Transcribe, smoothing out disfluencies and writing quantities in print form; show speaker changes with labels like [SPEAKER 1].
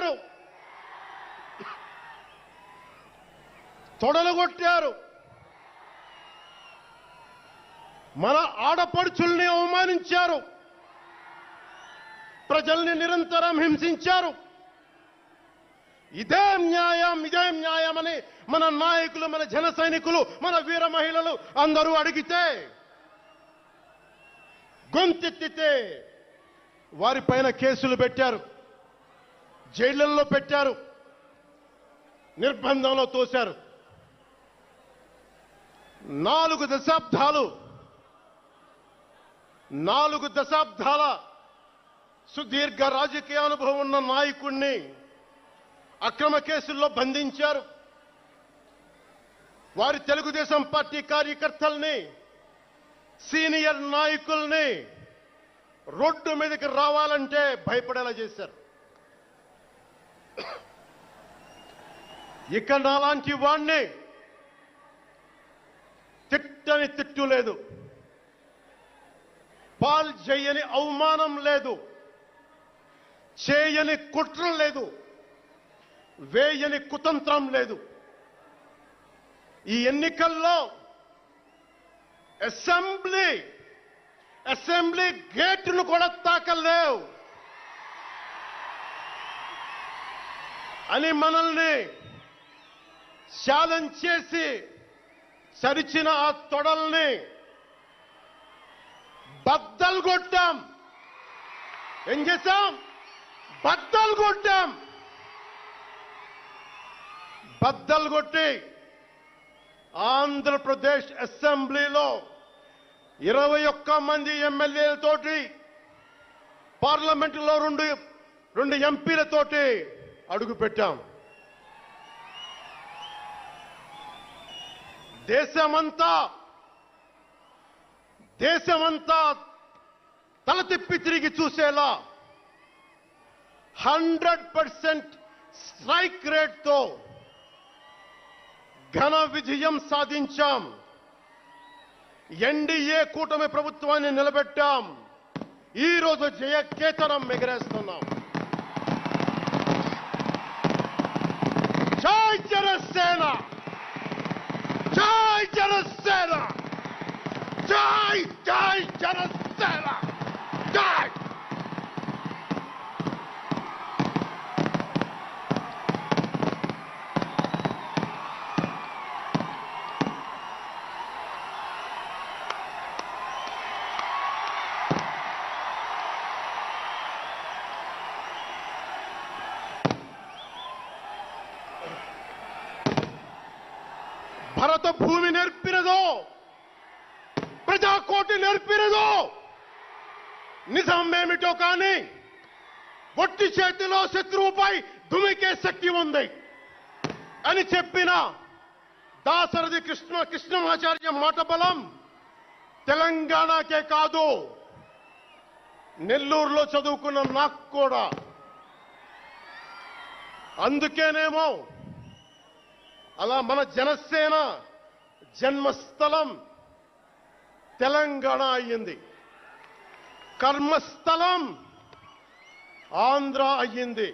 [SPEAKER 1] తొడగొట్టారు, తొడలుగొట్టారు. మన ఆడపడుచుల్ని అవమానించారు, ప్రజల్ని నిరంతరం హింసించారు. ఇదే న్యాయమని మన నాయకులు, మన జన సైనికులు, మన వీర మహిళలు అందరూ అడిగితే, గొంతెత్తితే వారిపైన కేసులు పెట్టారు, జైళ్లలో పెట్టారు, నిర్బంధంలో తోశారు. 4 దశాబ్దాల సుదీర్ఘ రాజకీయ అనుభవం ఉన్న నాయకుణ్ణి అక్రమ కేసుల్లో బంధించారు. వారి తెలుగుదేశం పార్టీ కార్యకర్తల్ని, సీనియర్ నాయకుల్ని రోడ్డు మీదకి రావాలంటే భయపడేలా చేశారు. ఇక నాలాంటి వాణ్ణి తిట్టని తిట్టు లేదు, పాల్ చేయని అవమానం లేదు, చేయని కుట్ర లేదు, వేయని కుతంత్రం లేదు. ఈ ఎన్నికల్లో అసెంబ్లీ గేటును కూడా తాకలేవు అని మనల్ని ఛాలెంజ్ చేసి సరిచిన ఆ తొడల్ని బద్దలు కొట్టాం. ఏం చేశాం? బద్దలు కొట్టాం. బద్దలు కొట్టి ఆంధ్రప్రదేశ్ అసెంబ్లీలో 21 మంది ఎమ్మెల్యేలతోటి, పార్లమెంటులో 2 ఎంపీలతోటి అడుగుపెట్టాం. దేశమంతా తల తిప్పి తిరిగి చూసేలా 100% స్ట్రైక్ రేట్తో ఘన విజయం సాధించాం. ఎన్డీఏ కూటమి ప్రభుత్వాన్ని నిలబెట్టాం. ఈ రోజు జయకేతనం ఎగరేస్తున్నాం. జై జనసేన, జై జనసేన, జై జై జనసేన, జై. భరత భూమి నేర్పినదో, ప్రజాకోటి నేర్పినదో నిజమేమిటో కానీ ఒట్టి చేతిలో శత్రువుపై దుమికే శక్తి ఉంది అని చెప్పిన దాశరథి కృష్ణమాచార్య మాట బలం తెలంగాణకే కాదు, నెల్లూరులో చదువుకున్న నాకు కూడా. అందుకేనేమో అలా మన జనసేన జన్మస్థలం తెలంగాణ అయ్యింది, కర్మస్థలం ఆంధ్ర అయ్యింది.